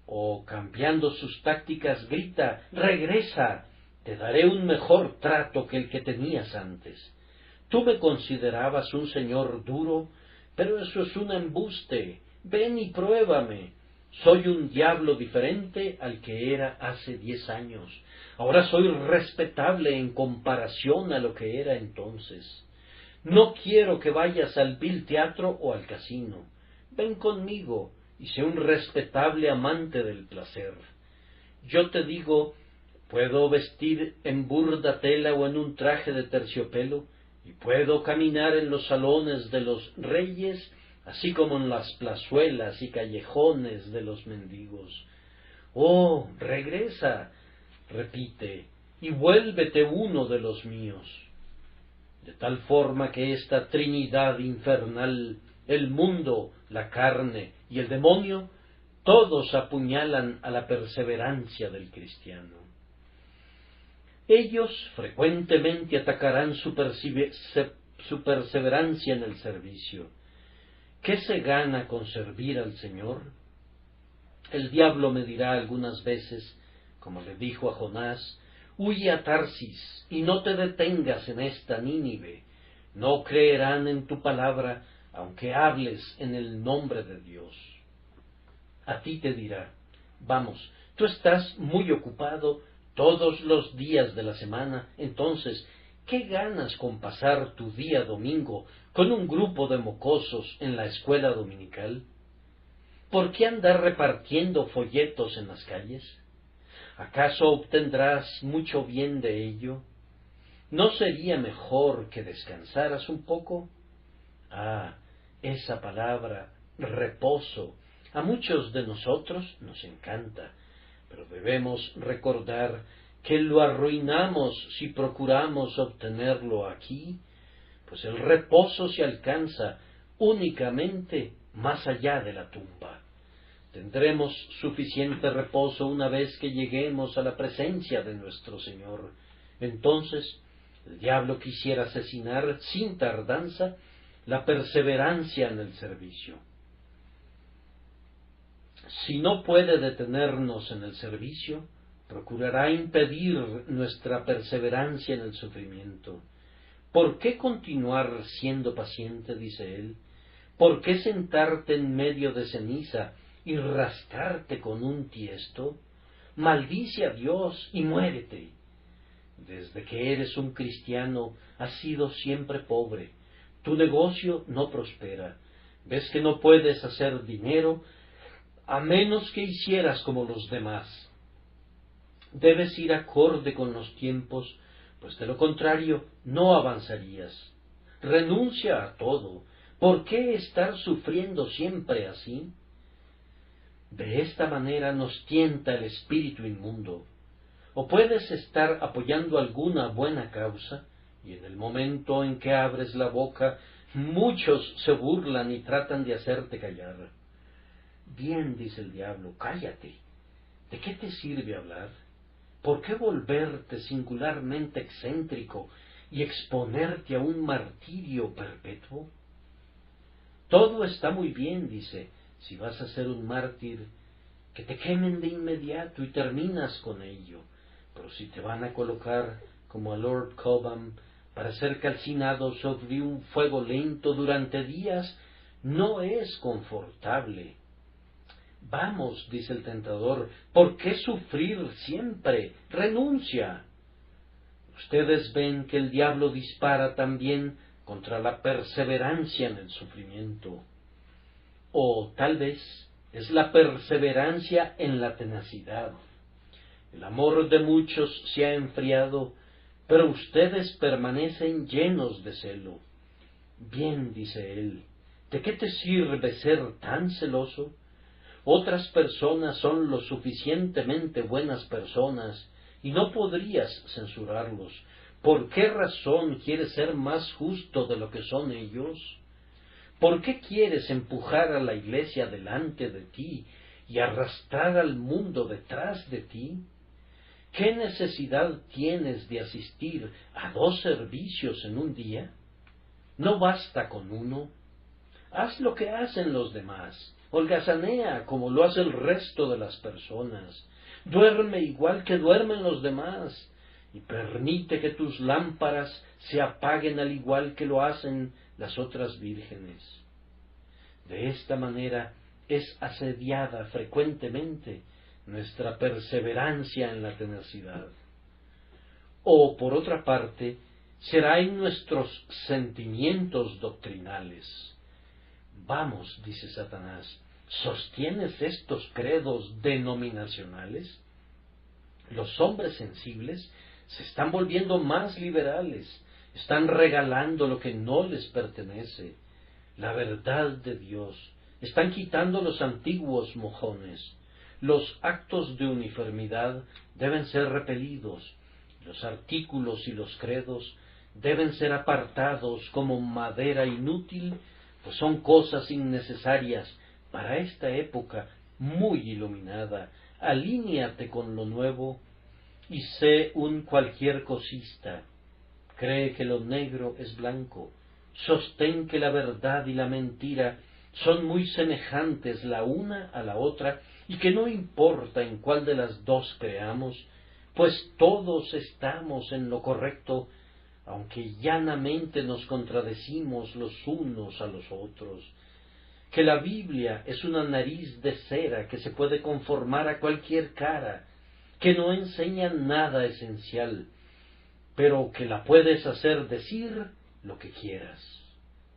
O cambiando sus tácticas grita, regresa, te daré un mejor trato que el que tenías antes. Tú me considerabas un señor duro, pero eso es un embuste. Ven y pruébame. Soy un diablo diferente al que era hace 10 años. Ahora soy respetable en comparación a lo que era entonces. No quiero que vayas al vil teatro o al casino. Ven conmigo y sé un respetable amante del placer. Yo te digo, puedo vestir en burda tela o en un traje de terciopelo, y puedo caminar en los salones de los reyes, así como en las plazuelas y callejones de los mendigos. Oh, regresa, repite, y vuélvete uno de los míos. De tal forma que esta trinidad infernal, el mundo, la carne y el demonio, todos apuñalan a la perseverancia del cristiano. Ellos frecuentemente atacarán su perseverancia en el servicio. ¿Qué se gana con servir al Señor? El diablo me dirá algunas veces, como le dijo a Jonás, huye a Tarsis y no te detengas en esta Nínive. No creerán en tu palabra, aunque hables en el nombre de Dios. A ti te dirá, vamos, tú estás muy ocupado todos los días de la semana, entonces, ¿qué ganas con pasar tu día domingo con un grupo de mocosos en la escuela dominical? ¿Por qué andar repartiendo folletos en las calles? ¿Acaso obtendrás mucho bien de ello? ¿No sería mejor que descansaras un poco? Ah, esa palabra, reposo, a muchos de nosotros nos encanta, pero debemos recordar que lo arruinamos si procuramos obtenerlo aquí, pues el reposo se alcanza únicamente más allá de la tumba. Tendremos suficiente reposo una vez que lleguemos a la presencia de nuestro Señor. Entonces, el diablo quisiera asesinar sin tardanza la perseverancia en el servicio. Si no puede detenernos en el servicio, procurará impedir nuestra perseverancia en el sufrimiento. ¿Por qué continuar siendo paciente?, dice él. ¿Por qué sentarte en medio de ceniza y rascarte con un tiesto? Maldice a Dios y muérete. Desde que eres un cristiano has sido siempre pobre. Tu negocio no prospera. Ves que no puedes hacer dinero a menos que hicieras como los demás. Debes ir acorde con los tiempos, pues de lo contrario no avanzarías. Renuncia a todo. ¿Por qué estar sufriendo siempre así? De esta manera nos tienta el espíritu inmundo. o puedes estar apoyando alguna buena causa, y en el momento en que abres la boca, muchos se burlan y tratan de hacerte callar. Bien, dice el diablo, cállate. ¿De qué te sirve hablar? ¿Por qué volverte singularmente excéntrico y exponerte a un martirio perpetuo? Todo está muy bien, dice, si vas a ser un mártir, que te quemen de inmediato y terminas con ello. Pero si te van a colocar, como a Lord Cobham, para ser calcinado sobre un fuego lento durante días, no es confortable. Vamos, dice el tentador, ¿por qué sufrir siempre? Renuncia. Ustedes ven que el diablo dispara también contra la perseverancia en el sufrimiento. O tal vez es la perseverancia en la tenacidad. El amor de muchos se ha enfriado, pero ustedes permanecen llenos de celo. Bien, dice él, ¿de qué te sirve ser tan celoso? Otras personas son lo suficientemente buenas personas y no podrías censurarlos. ¿Por qué razón quieres ser más justo de lo que son ellos? ¿Por qué quieres empujar a la iglesia delante de ti y arrastrar al mundo detrás de ti? ¿Qué necesidad tienes de asistir a 2 servicios en un día? ¿No basta con uno? Haz lo que hacen los demás. Holgazanea como lo hace el resto de las personas. Duerme igual que duermen los demás. Y permite que tus lámparas se apaguen al igual que lo hacen las otras vírgenes. De esta manera es asediada frecuentemente nuestra perseverancia en la tenacidad. O, por otra parte, será en nuestros sentimientos doctrinales. Vamos, dice Satanás, ¿sostienes estos credos denominacionales? Los hombres sensibles se están volviendo más liberales, están regalando lo que no les pertenece, la verdad de Dios, están quitando los antiguos mojones. Los actos de uniformidad deben ser repelidos, los artículos y los credos deben ser apartados como madera inútil, pues son cosas innecesarias para esta época muy iluminada. Alíñate con lo nuevo y sé un cualquier cosista. Cree que lo negro es blanco. Sostén que la verdad y la mentira son muy semejantes la una a la otra y que no importa en cuál de las dos creamos, pues todos estamos en lo correcto, aunque llanamente nos contradecimos los unos a los otros. Que la Biblia es una nariz de cera que se puede conformar a cualquier cara, que no enseña nada esencial, pero que la puedes hacer decir lo que quieras.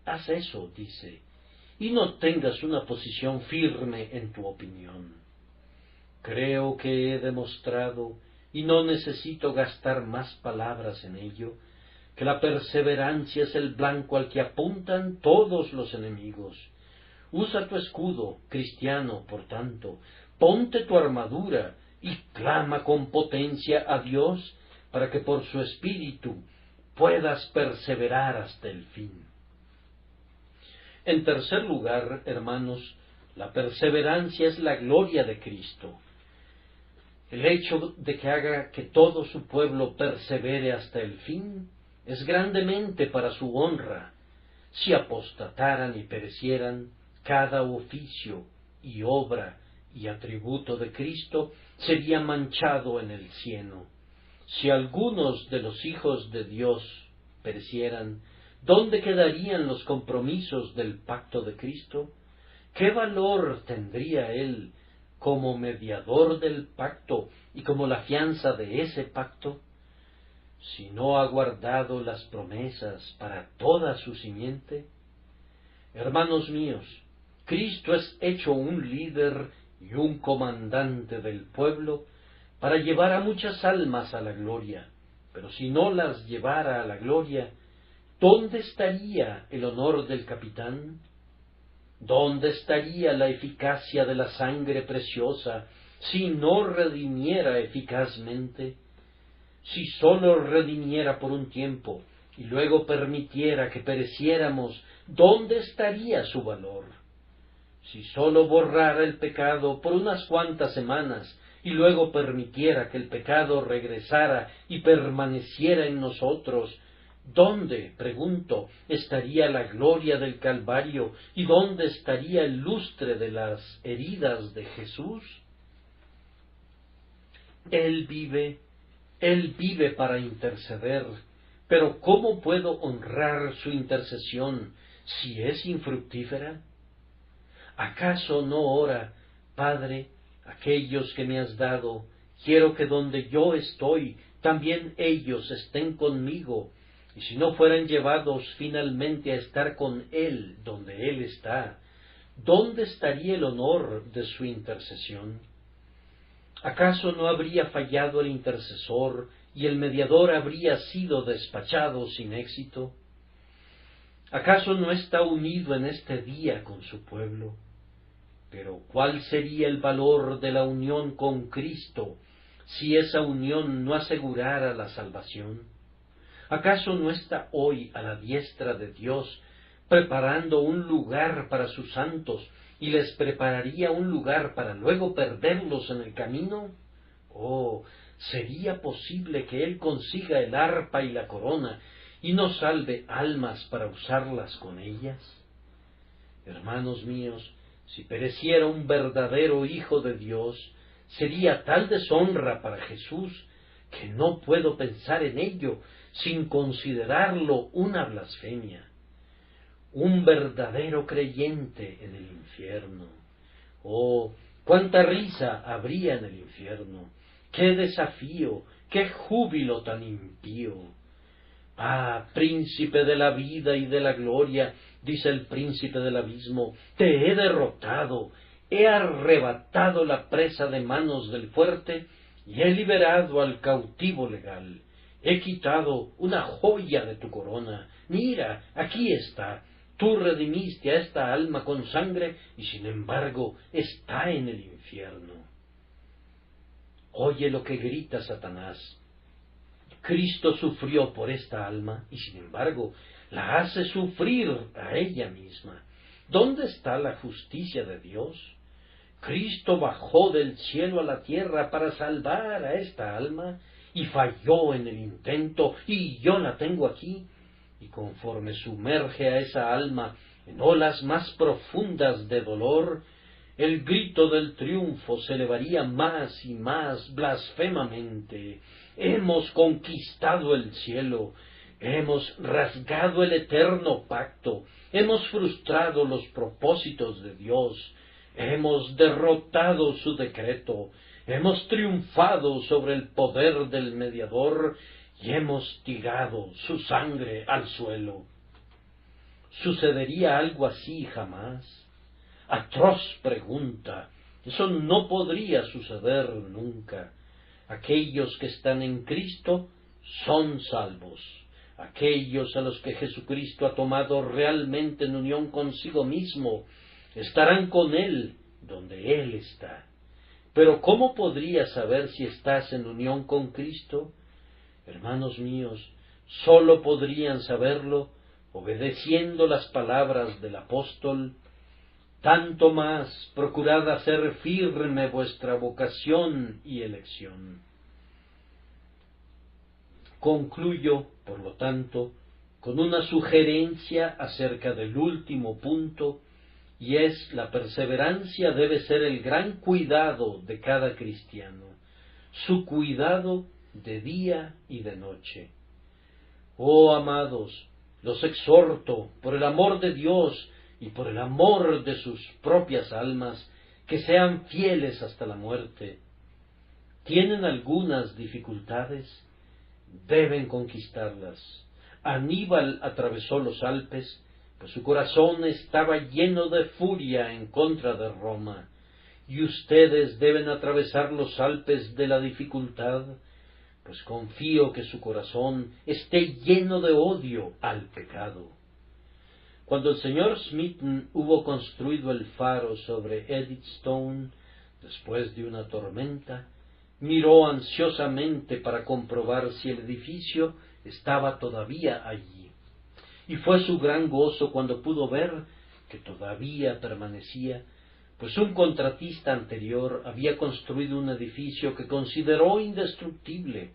Haz eso, dice, y no tengas una posición firme en tu opinión. Creo que he demostrado, y no necesito gastar más palabras en ello, que la perseverancia es el blanco al que apuntan todos los enemigos. Usa tu escudo, cristiano, por tanto, ponte tu armadura y clama con potencia a Dios para que por su espíritu puedas perseverar hasta el fin. En tercer lugar, hermanos, la perseverancia es la gloria de Cristo. El hecho de que haga que todo su pueblo persevere hasta el fin es grandemente para su honra. Si apostataran y perecieran, cada oficio y obra y atributo de Cristo sería manchado en el cieno. Si algunos de los hijos de Dios perecieran, ¿dónde quedarían los compromisos del pacto de Cristo? ¿Qué valor tendría Él como mediador del pacto y como la fianza de ese pacto? Si no ha guardado las promesas para toda su simiente. Hermanos míos, Cristo es hecho un líder y un comandante del pueblo para llevar a muchas almas a la gloria, pero si no las llevara a la gloria, ¿dónde estaría el honor del capitán? ¿Dónde estaría la eficacia de la sangre preciosa si no redimiera eficazmente? si sólo redimiera por un tiempo y luego permitiera que pereciéramos, ¿dónde estaría su valor? Si sólo borrara el pecado por unas cuantas semanas y luego permitiera que el pecado regresara y permaneciera en nosotros, ¿dónde, pregunto, estaría la gloria del Calvario y dónde estaría el lustre de las heridas de Jesús? Él vive para interceder, pero ¿cómo puedo honrar su intercesión si es infructífera? ¿Acaso no ora, Padre, aquellos que me has dado, quiero que donde yo estoy, también ellos estén conmigo, y si no fueran llevados finalmente a estar con Él donde Él está, ¿dónde estaría el honor de su intercesión? ¿Acaso no habría fallado el intercesor y el mediador habría sido despachado sin éxito? ¿Acaso no está unido en este día con su pueblo? Pero ¿cuál sería el valor de la unión con Cristo si esa unión no asegurara la salvación? ¿Acaso no está hoy a la diestra de Dios preparando un lugar para sus santos y les prepararía un lugar para luego perderlos en el camino? Oh, ¿sería posible que Él consiga el arpa y la corona y nos salve almas para usarlas con ellas? Hermanos míos, si pereciera un verdadero Hijo de Dios, sería tal deshonra para Jesús que no puedo pensar en ello sin considerarlo una blasfemia. Un verdadero creyente en el infierno. Oh, cuánta risa habría en el infierno, qué desafío, qué júbilo tan impío. Ah, príncipe de la vida y de la gloria, dice el príncipe del abismo, te he derrotado, he arrebatado la presa de manos del fuerte y he liberado al cautivo legal. He quitado una joya de tu corona. Mira, aquí está. Tú redimiste a esta alma con sangre y sin embargo está en el infierno. Oye lo que grita Satanás. Cristo sufrió por esta alma y sin embargo la hace sufrir a ella misma. ¿Dónde está la justicia de Dios? Cristo bajó del cielo a la tierra para salvar a esta alma y falló en el intento y yo la tengo aquí. Y conforme sumerge a esa alma en olas más profundas de dolor, el grito del triunfo se elevaría más y más blasfemamente. Hemos conquistado el cielo, hemos rasgado el eterno pacto, hemos frustrado los propósitos de Dios, hemos derrotado su decreto, hemos triunfado sobre el poder del mediador y hemos tirado su sangre al suelo. ¿Sucedería algo así jamás? Atroz pregunta. Eso no podría suceder nunca. Aquellos que están en Cristo son salvos. Aquellos a los que Jesucristo ha tomado realmente en unión consigo mismo estarán con Él donde Él está. Pero ¿cómo podrías saber si estás en unión con Cristo? Hermanos míos, sólo podrían saberlo obedeciendo las palabras del apóstol: tanto más procurad hacer firme vuestra vocación y elección. Concluyo, por lo tanto, con una sugerencia acerca del último punto, y es: la perseverancia debe ser el gran cuidado de cada cristiano, su cuidado de día y de noche. Oh amados, los exhorto, por el amor de Dios y por el amor de sus propias almas, que sean fieles hasta la muerte. ¿Tienen algunas dificultades? Deben conquistarlas. Aníbal atravesó los Alpes, pues su corazón estaba lleno de furia en contra de Roma, y ustedes deben atravesar los Alpes de la dificultad, pues confío que su corazón esté lleno de odio al pecado. Cuando el señor Smeaton hubo construido el faro sobre Edith Stone, después de una tormenta, miró ansiosamente para comprobar si el edificio estaba todavía allí. Y fue su gran gozo cuando pudo ver que todavía permanecía, pues un contratista anterior había construido un edificio que consideró indestructible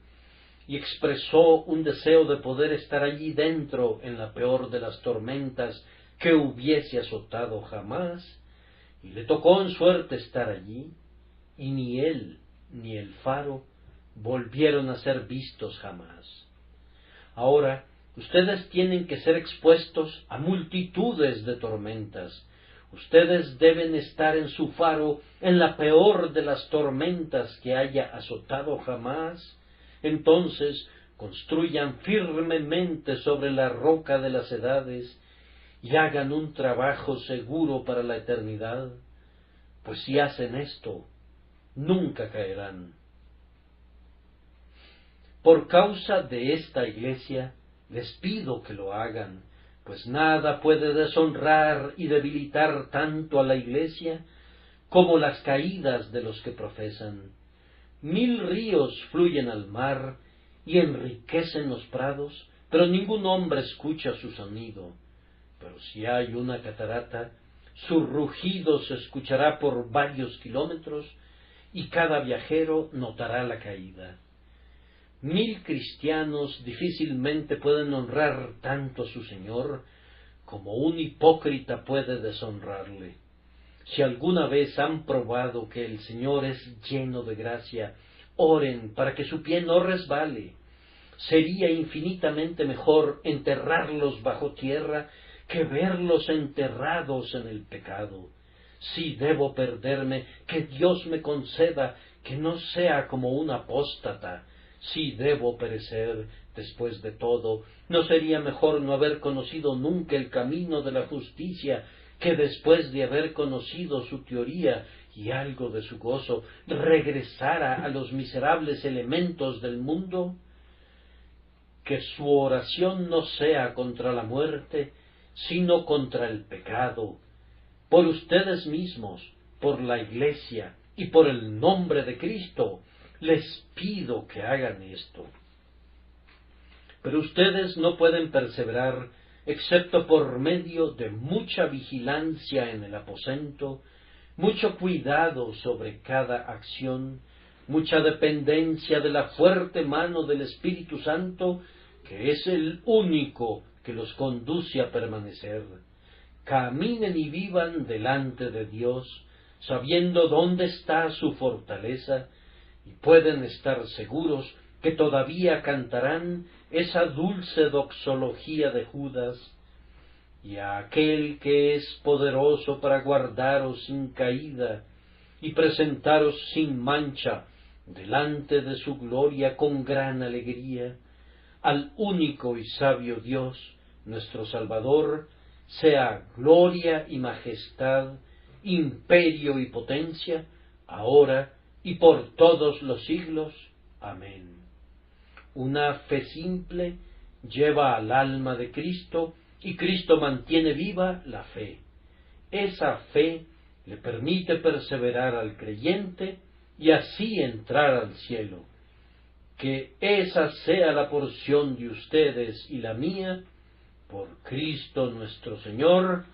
y expresó un deseo de poder estar allí dentro en la peor de las tormentas que hubiese azotado jamás, y le tocó en suerte estar allí, y ni él ni el faro volvieron a ser vistos jamás. Ahora, ustedes tienen que ser expuestos a multitudes de tormentas. Ustedes deben estar en su faro en la peor de las tormentas que haya azotado jamás. Entonces, construyan firmemente sobre la roca de las edades y hagan un trabajo seguro para la eternidad, pues si hacen esto, nunca caerán. Por causa de esta iglesia, les pido que lo hagan, pues nada puede deshonrar y debilitar tanto a la iglesia como las caídas de los que profesan. 1000 ríos fluyen al mar y enriquecen los prados, pero ningún hombre escucha su sonido. Pero si hay una catarata, su rugido se escuchará por varios kilómetros y cada viajero notará la caída. 1000 cristianos difícilmente pueden honrar tanto a su Señor como un hipócrita puede deshonrarle. Si alguna vez han probado que el Señor es lleno de gracia, oren para que su pie no resbale. Sería infinitamente mejor enterrarlos bajo tierra que verlos enterrados en el pecado. Si debo perderme, que Dios me conceda que no sea como un apóstata. Si debo perecer, después de todo, ¿no sería mejor no haber conocido nunca el camino de la justicia, que después de haber conocido su teoría y algo de su gozo, regresara a los miserables elementos del mundo? Que su oración no sea contra la muerte, sino contra el pecado, por ustedes mismos, por la Iglesia y por el nombre de Cristo, les pido que hagan esto. Pero ustedes no pueden perseverar excepto por medio de mucha vigilancia en el aposento, mucho cuidado sobre cada acción, mucha dependencia de la fuerte mano del Espíritu Santo, que es el único que los conduce a permanecer. Caminen y vivan delante de Dios, sabiendo dónde está su fortaleza, y pueden estar seguros que todavía cantarán esa dulce doxología de Judas: y a aquel que es poderoso para guardaros sin caída y presentaros sin mancha delante de su gloria con gran alegría, al único y sabio Dios, nuestro Salvador, sea gloria y majestad, imperio y potencia, ahora y por todos los siglos. Amén. Una fe simple lleva al alma de Cristo, y Cristo mantiene viva la fe. Esa fe le permite perseverar al creyente y así entrar al cielo. Que esa sea la porción de ustedes y la mía, por Cristo nuestro Señor.